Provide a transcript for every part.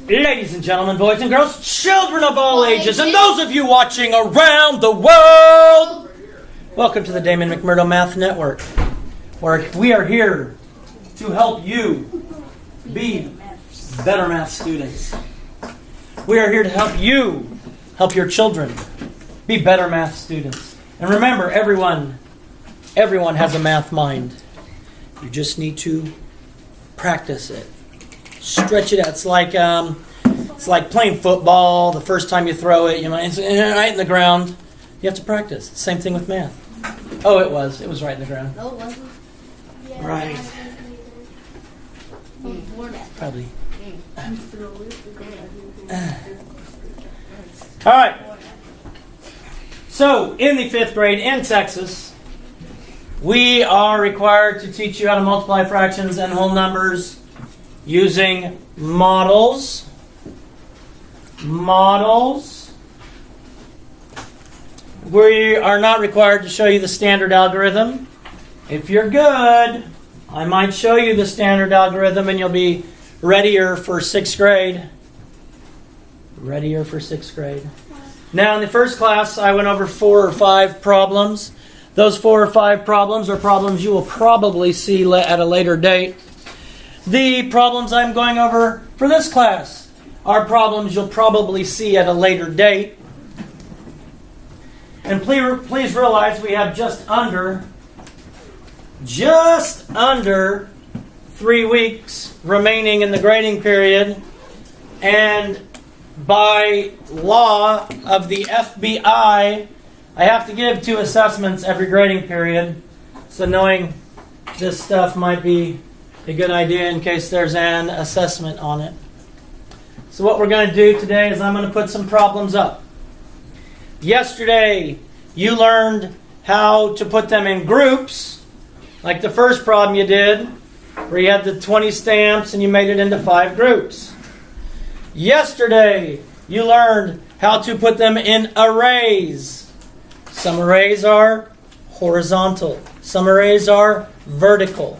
Ladies and gentlemen, boys and girls, children of all ages, and those of you watching around the world, welcome to the Damon McMurdo Math Network, where we are here to help you be better math students. We are here to help you help your children be better math students. And remember, everyone has a math mind. You just need to practice it. Stretch it out. It's like playing football. The first time you throw it, it's right in the ground. You have to practice. Same thing with math. Oh, it was right in the ground. No, it wasn't. Yeah, right. Probably. All right. So, in the 5th grade in Texas, we are required to teach you how to multiply fractions and whole numbers using models. We are not required to show you the standard algorithm. If you're good, I might show you the standard algorithm and you'll be readier for 6th grade. Now, in the first class, I went over 4 or 5 problems. Those 4 or 5 problems are problems you will probably see at a later date. The problems I'm going over for this class are problems you'll probably see at a later date. And please realize we have just under 3 weeks remaining in the grading period. And by law of the FBI, I have to give 2 assessments every grading period. So knowing this stuff might be a good idea in case there's an assessment on it. So what we're going to do today is I'm going to put some problems up. Yesterday, you learned how to put them in groups, like the first problem you did, where you had the 20 stamps and you made it into 5 groups. Yesterday, you learned how to put them in arrays. Some arrays are horizontal. Some arrays are vertical,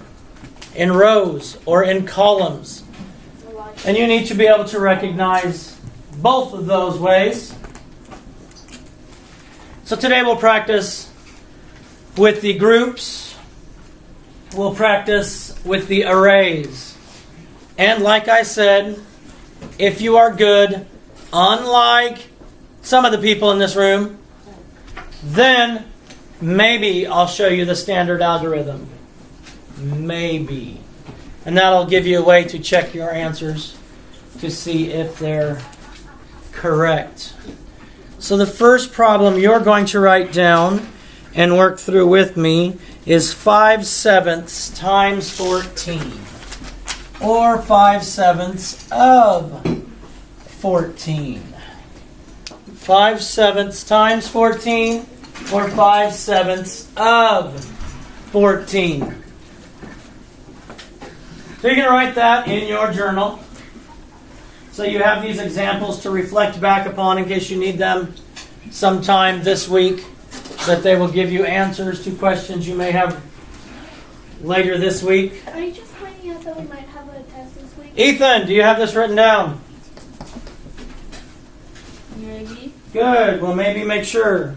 in rows or in columns. And you need to be able to recognize both of those ways. So today we'll practice with the groups. We'll practice with the arrays. And like I said, if you are good, unlike some of the people in this room, then maybe I'll show you the standard algorithm. Maybe. And that'll give you a way to check your answers to see if they're correct. So the first problem you're going to write down and work through with me is 5/7 times 14. Or 5/7 of 14. 5/7 times 14 or 5/7 of 14. So you're going to write that in your journal. So you have these examples to reflect back upon in case you need them sometime this week, that they will give you answers to questions you may have later this week. Are you just finding out that we might have a test this week? Ethan, do you have this written down? Maybe. Good. Well, maybe make sure.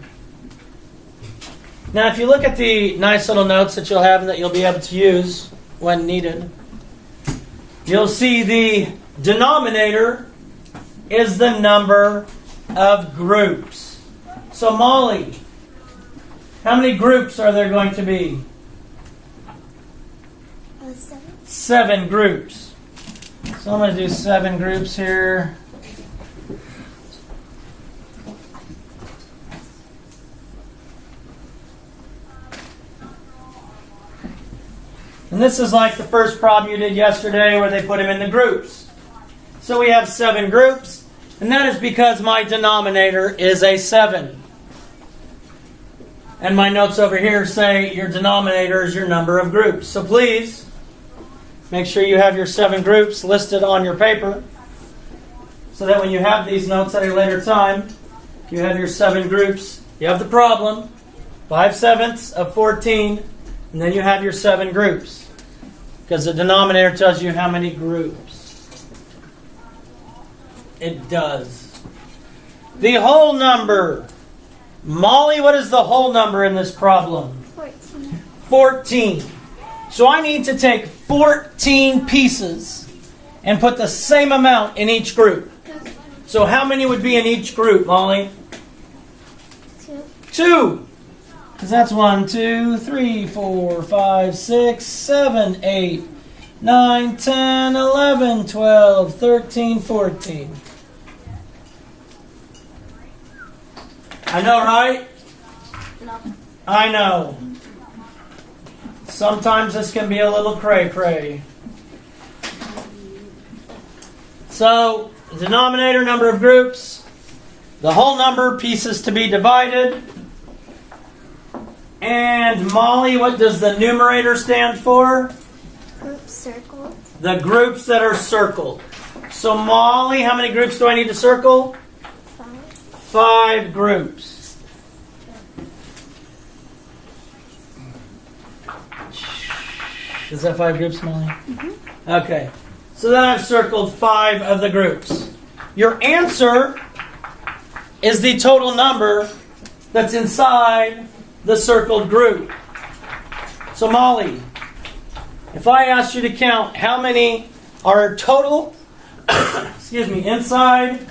Now, if you look at the nice little notes that you'll have and that you'll be able to use when needed, you'll see the denominator is the number of groups. So, Molly, how many groups are there going to be? 7. 7 groups. So I'm going to do 7 groups here. And this is like the first problem you did yesterday where they put them in the groups. So we have 7 groups, and that is because my denominator is a 7. And my notes over here say your denominator is your number of groups. So please, make sure you have your 7 groups listed on your paper so that when you have these notes at a later time, you have your 7 groups. You have the problem, 5/7 of 14, and then you have your 7 groups. Because the denominator tells you how many groups. It does. The whole number. Molly, what is the whole number in this problem? 14. 14. So I need to take 14 pieces and put the same amount in each group. So how many would be in each group, Molly? 2. 2. Because that's 1, 2, 3, 4, 5, 6, 7, 8, 9, 10, 11, 12, 13, 14. I know, right? No. I know. Sometimes this can be a little cray-cray. So, denominator, number of groups. The whole number, pieces to be divided. And Molly, what does the numerator stand for? Group circled. The groups that are circled. So Molly, how many groups do I need to circle? 5. 5 groups. Is that 5 groups, Molly? Mm-hmm. Okay. So then I've circled 5 of the groups. Your answer is the total number that's inside the circled group. So Molly, if I asked you to count how many are total, excuse me, inside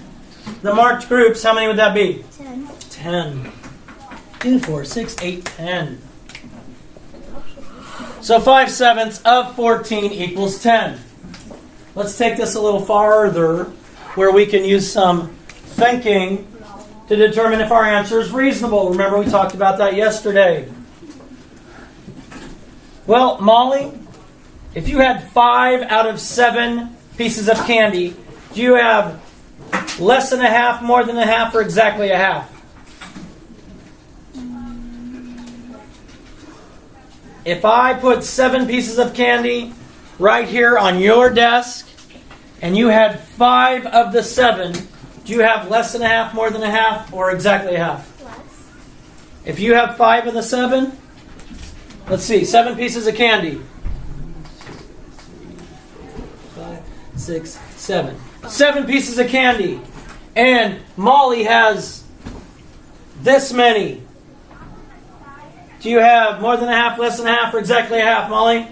the marked groups, how many would that be? 10. 10. 2, 4, 6, 8, 10. So 5/7 of 14 equals 10. Let's take this a little farther where we can use some thinking to determine if our answer is reasonable. Remember, we talked about that yesterday. Well, Molly, if you had 5 out of 7 pieces of candy, do you have less than a half, more than a half, or exactly a half? If I put 7 pieces of candy right here on your desk, and you had 5 of the 7, do you have less than a half, more than a half, or exactly a half? Less. If you have 5 of the 7, let's see, 7 pieces of candy. 5, 6, 7. 7 pieces of candy. And Molly has this many. Do you have more than a half, less than a half, or exactly a half, Molly?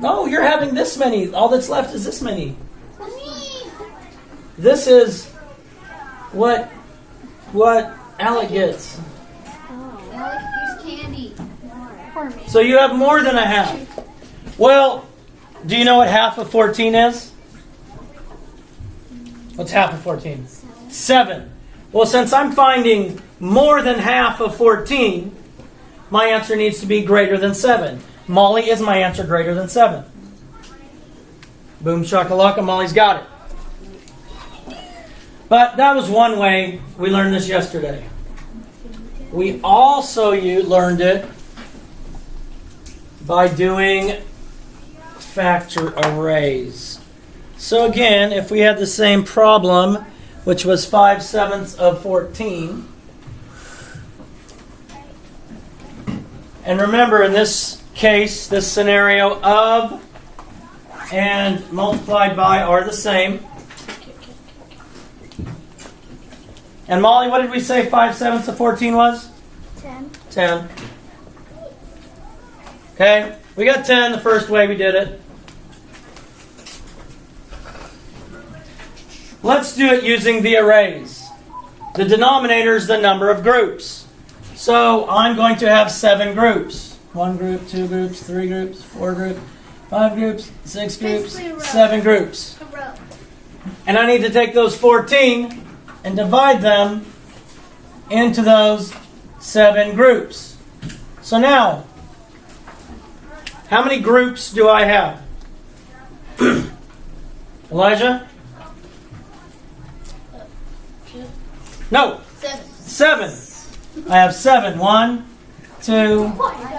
No, you're having this many. All that's left is this many. This is what Alec gets. Alex, use candy. For me. So you have more than a half. Well, do you know what half of 14 is? What's half of 14? 7. Well, since I'm finding more than half of 14, my answer needs to be greater than 7. Molly, is my answer greater than 7? Boom shakalaka, Molly's got it. But that was one way we learned this yesterday. We also learned it by doing factor arrays. So again, if we had the same problem, which was 5/7 of 14, and remember in this case, this scenario, of and multiplied by are the same. And Molly, what did we say 5/7 of 14 was? 10. 10. Okay, we got 10 the first way we did it. Let's do it using the arrays. The denominator is the number of groups. So I'm going to have 7 groups. 1 group, 2 groups, 3 groups, 4 groups, 5 groups, 6 groups, Basically a row. 7 groups. A row. And I need to take those 14 and divide them into those 7 groups. So now, how many groups do I have? Elijah? 2. No, 7. 7. I have 7. 1, 2,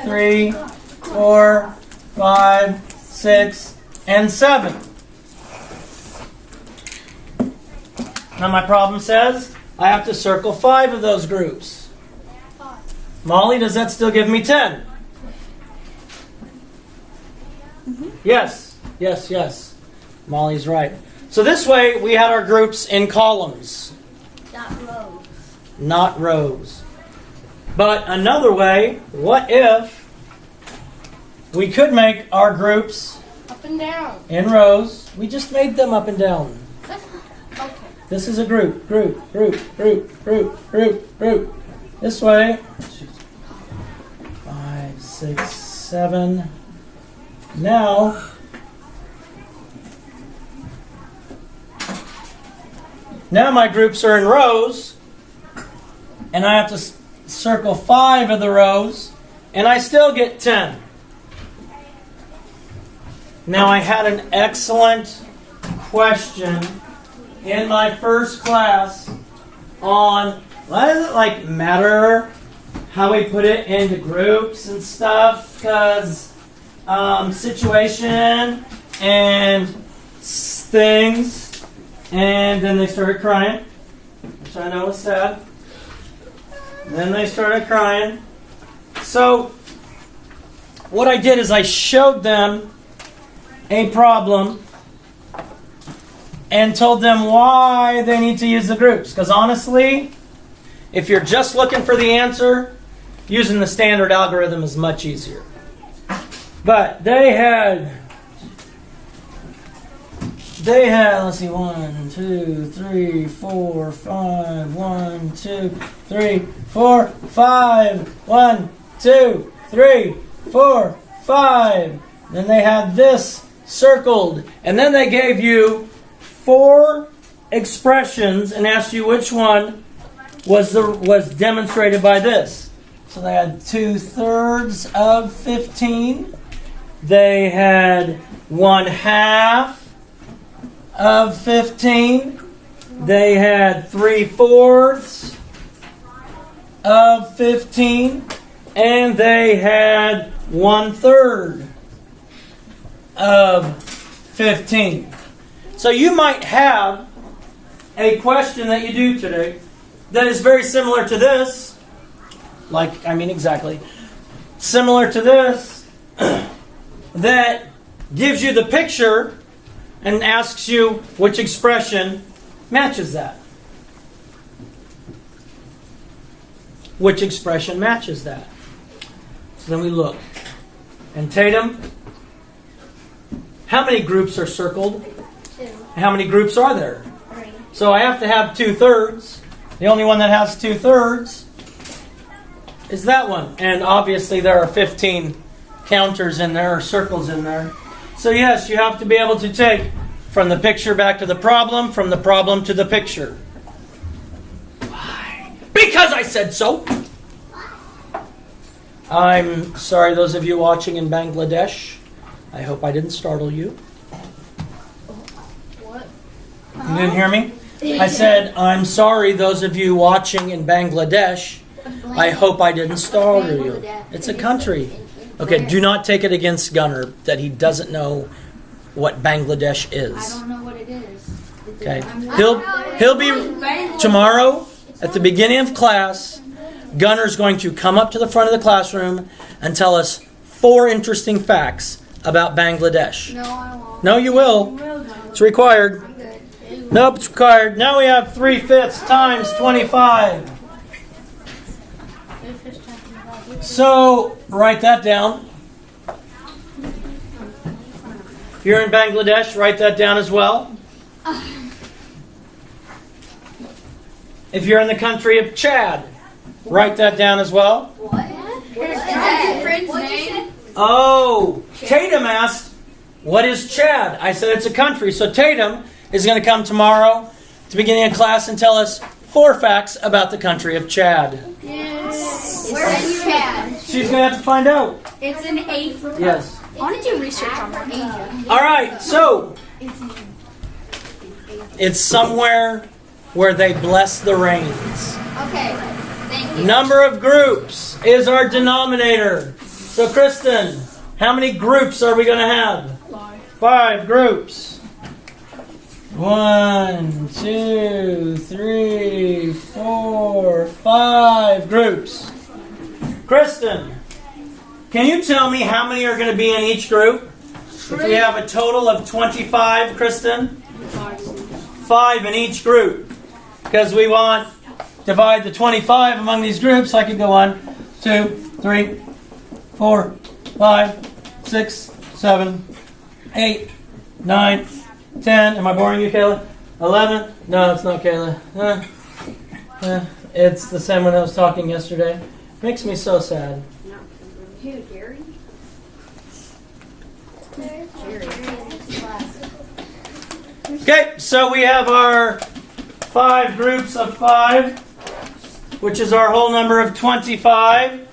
3, 4, 5, 6, and 7. Now my problem says I have to circle 5 of those groups. 5. Molly, does that still give me 10? Yes, yes, yes. Molly's right. So this way we had our groups in columns, Not rows. not rows. But another way, what if we could make our groups Up and down. in rows? We just made them up and down. Okay. This is a group, group, group, group, group, group, group. This way. 5, 6, 7. Now, my groups are in rows, and I have to circle 5 of the rows, and I still get 10. Now, I had an excellent question in my first class on, why does it like matter how we put it into groups and stuff? Because situation and things. And then they started crying, which I know was sad. Then they started crying. So what I did is I showed them a problem and told them why they need to use the groups. Because honestly, if you're just looking for the answer, using the standard algorithm is much easier. But they had, let's see, 1, 2, 3, 4, 5, 1, 2, 3, 4, 5, 1, 2, 3, 4, 5. Then they had this circled. And then they gave you 4 expressions and asked you which one was demonstrated by this. So they had 2/3 of 15. They had 1/2 of 15. They had 3/4 of 15. And they had 1/3 of 15. So you might have a question that you do today that is very similar to this. Exactly. Similar to this. That gives you the picture and asks you which expression matches that. Which expression matches that? So then we look. And Tatum, how many groups are circled? 2. How many groups are there? 3. So I have to have 2/3. The only one that has 2/3 is that one. And obviously there are 15 counters in there, or circles in there. So yes, you have to be able to take from the picture back to the problem, from the problem to the picture. Why? Because I said so. I'm sorry, those of you watching in Bangladesh. I hope I didn't startle you. What? You didn't hear me? I said, I'm sorry, those of you watching in Bangladesh. I hope I didn't startle you. It's a country. Okay, do not take it against Gunnar that he doesn't know what Bangladesh I is. don't know what it is. Okay, he'll be tomorrow at the beginning of class. Gunnar's going to come up to the front of the classroom and tell us 4 interesting facts about Bangladesh. No, I won't. No, you will. It's required. I'm good. Nope, it's required. Now we have 3/5 times 25. So, write that down. If you're in Bangladesh, write that down as well. If you're in the country of Chad, write that down as well. What? Is that your friend's name? Oh, Tatum asked, what is Chad? I said it's a country. So Tatum is going to come tomorrow at the beginning of class and tell us 4 facts about the country of Chad. Yes. Where's Chad? She's going to have to find out. It's in Africa. Yes. I want to do research on that. All right, so it's somewhere where they bless the rains. Okay. Thank you. Number of groups is our denominator. So Kristen, how many groups are we going to have? 5 groups. 1, 2, 3, 4, 5 groups. Kristen, can you tell me how many are going to be in each group? If we have a total of 25, Kristen? 5 in each group. Because we want to divide the 25 among these groups. I could go 1, 2, 3, 4, 5, 6, 7, 8, 9, 10. Am I boring you, Kayla? 11. No, it's not Kayla. It's the same one that was talking yesterday. Makes me so sad. Who, Gary? Okay, so we have our 5 groups of 5, which is our whole number of 25.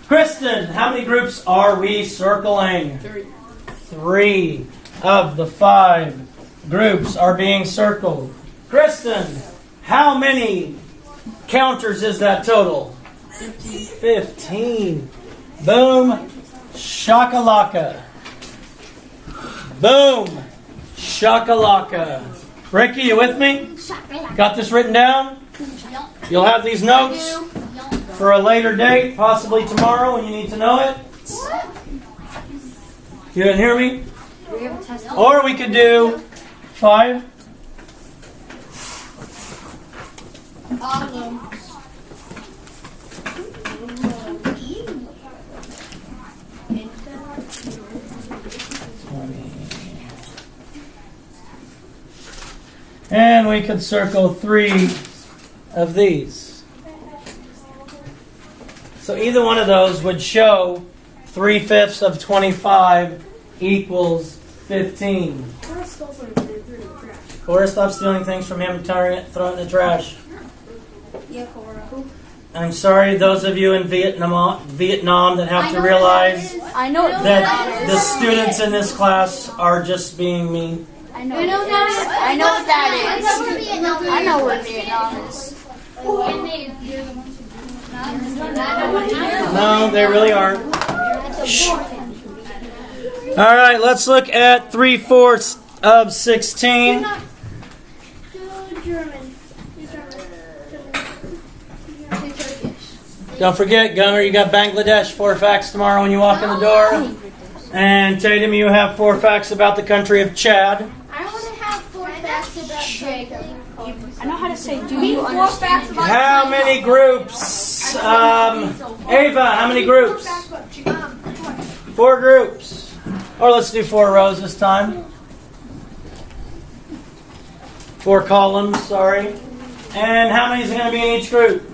Kristen, how many groups are we circling? 3 of the 5 groups are being circled. Kristen, how many counters is that total? 15. Boom. Shakalaka. Boom. Shakalaka. Ricky, you with me? Got this written down? You'll have these notes for a later date, possibly tomorrow when you need to know it. You didn't hear me? Or we could do 5. And we could circle 3 of these. So either one of those would show 3/5 of 25 equals 15. Cora, stop stealing things from him and throw it in the trash. Yeah, Cora. I'm sorry, those of you in Vietnam that have to realize I know that the students in this class are just being mean. I know what that is. I know where Vietnam is. No, they really aren't. Shh. All right, let's look at 3/4 of 16. Don't forget, Gunnar, you got Bangladesh 4 facts tomorrow when you walk in the door. And Tatum, you have 4 facts about the country of Chad. I want to have 4 facts about Jacob. I know how to say, do you understand? How many groups? Ava, how many groups? 4 groups. Or let's do 4 rows this time. 4 columns, sorry. And how many is going to be in each group?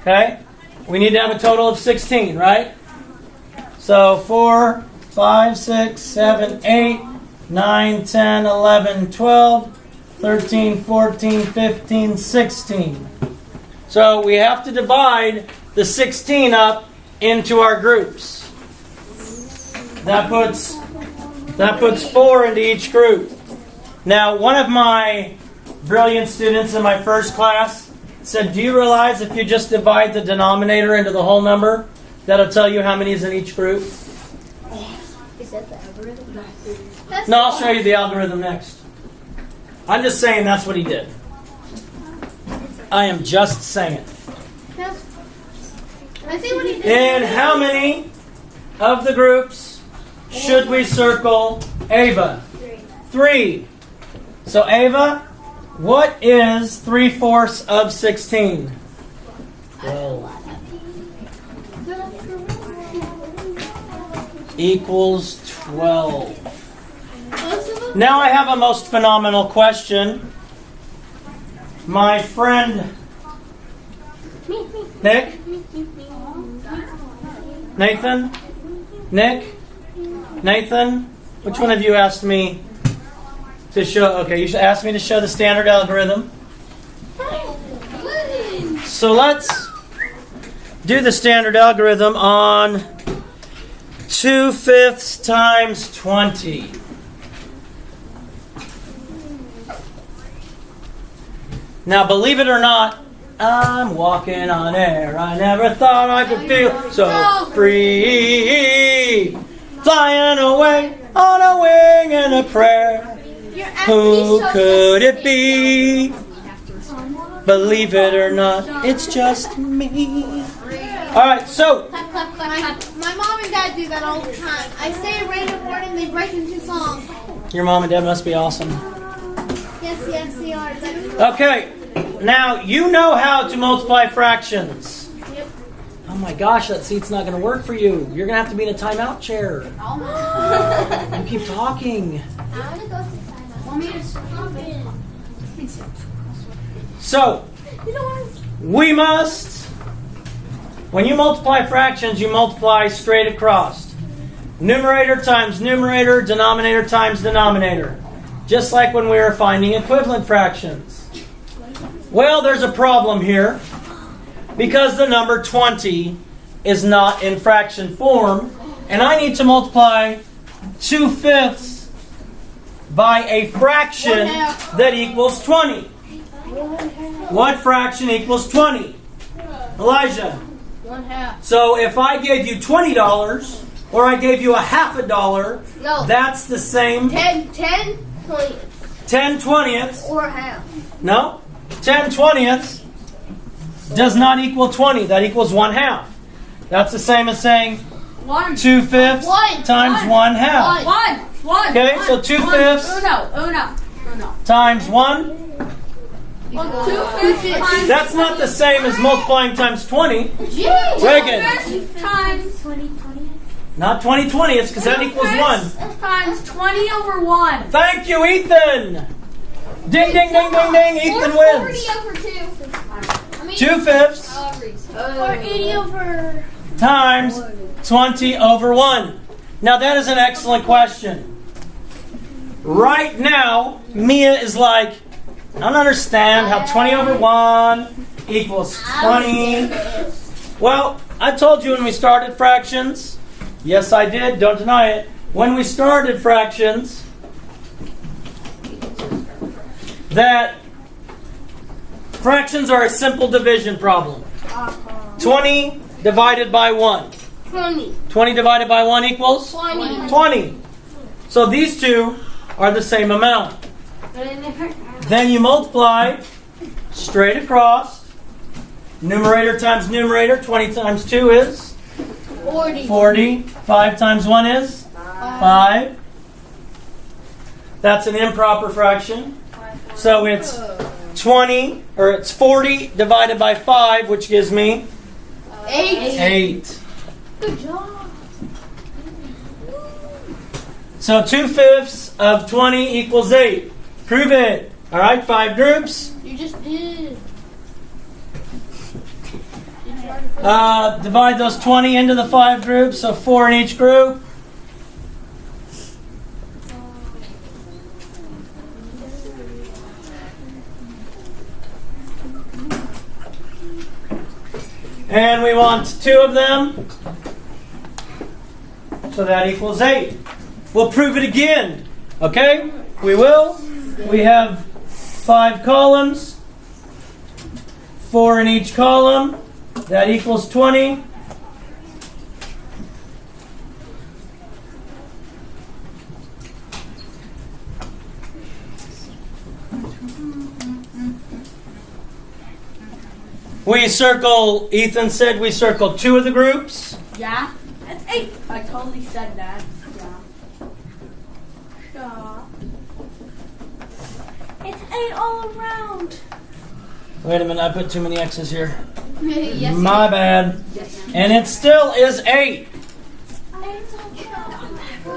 Okay. We need to have a total of 16, right? So 4, 5, 6, 7, 8, 9, 10, 11, 12, 13, 14, 15, 16. So we have to divide the 16 up into our groups. That puts 4 into each group. Now, one of my brilliant students in my first class said, do you realize if you just divide the denominator into the whole number, that'll tell you how many is in each group? Is that the algorithm? No, I'll show you the algorithm next. I'm just saying that's what he did. I am just saying. I see what he did. And how many of the groups should we circle Ava? 3. So Ava, what is 3/4 of 16? 12. Equals 12. Now I have a most phenomenal question. My friend Nick? Nathan? Nick? Nathan? Which one of you asked me to show? Okay, you asked me to show the standard algorithm. So let's do the standard algorithm on 2/5 times 20. Now, believe it or not, I'm walking on air. I never thought I could feel so free. Flying away on a wing and a prayer. Who could it be? Believe it or not, it's just me. Alright, so Clap, clap. My mom and dad do that all the time. I say a random word and they break into song. Your mom and dad must be awesome. Yes, they are. Okay, now you know how to multiply fractions. Yep. Oh my gosh, that seat's not going to work for you. You're going to have to be in a timeout chair. You keep talking. I want to go to timeout. Want me to stop it? So, we must, when you multiply fractions, you multiply straight across. Numerator times numerator, denominator times denominator. Just like when we were finding equivalent fractions. Well, there's a problem here. Because the number 20 is not in fraction form, and I need to multiply 2/5 by a fraction that equals 20. What fraction equals 20? Elijah. 1/2. So if I gave you $20 or I gave you $0.50, No. that's the same 10 20 10/20ths. or half. No, 10/20ths does not equal 20. That equals 1/2. That's the same as saying 2/5 One. times 1/2. One. Okay, so 2/5 Uno. times 1. 2/5 That's not the same as multiplying times 20. Reagan, Times not 20/20ths because that equals 1. times 20 over 1. Thank you, Ethan. Ding, ding, ding, ding, ding. Ethan wins. 40 over 2. 2/5 Or 80 over. times 20 over 1. Now that is an excellent question. Right now, Mia is like, I don't understand how 20 over 1 equals 20. Well, I told you when we started fractions. Yes, I did. Don't deny it. When we started fractions, that fractions are a simple division problem. 20 divided by 1. 20. 20 divided by 1 equals? 20. 20. So these two are the same amount. Then you multiply straight across. Numerator times numerator. 20 times 2 is? 40. 40. 5 times 1 is? 5. That's an improper fraction. So it's 20, or it's 40 divided by 5, which gives me 8. 8. Good job. So 2/5 of 20 equals 8. Prove it. All right, 5 groups. You just did. Divide those 20 into the 5 groups, so 4 in each group. And we want 2 of them. So that equals 8. We'll prove it again. Okay? We will. We have 5 columns. 4 in each column. That equals 20. We circle, Ethan said we circle 2 of the groups. Yeah? That's 8. I totally said that. Yeah. It's 8 all around. Wait a minute, I put too many X's here. Yes. My bad. And it still is 8.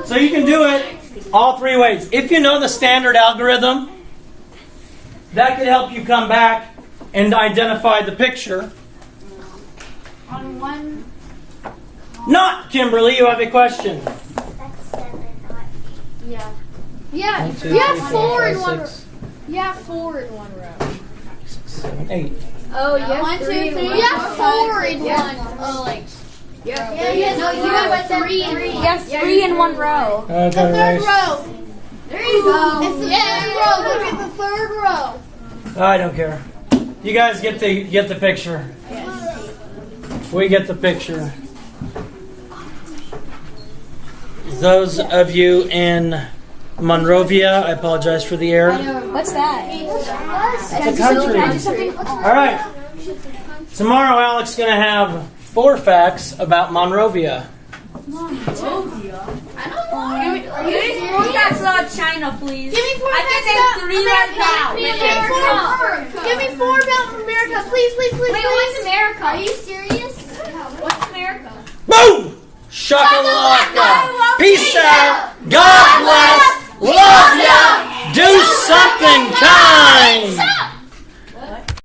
So you can do it all 3 ways. If you know the standard algorithm, that could help you come back and identify the picture. On one. Not Kimberly, you have a question. That's 7, not 8. Yeah. Yeah. 1, 2, You have 3, 4 in 4, one 5, row. 6, You have 4 in one row. 7, 8. Oh, you have 1, 2, 3. You have 4 in one. Oh, like. Yeah. No, you have 3 in one. You have 3 in one row. Okay, The third guys. row. There you go. It's the third row. Look at the third row. I don't care. You guys get the picture. We get the picture. Those of you in Monrovia, I apologize for the error. What's that? It's a country. Can I do something? All right. Tomorrow, Alex is going to have 4 facts about Monrovia. I don't know. Give me forecast China, please. Give me four I can name three right now. Give me four about America, please, please, please. Wait, what's America? Are you serious? What's America? Boom! Shakalaka! Peace out! God bless!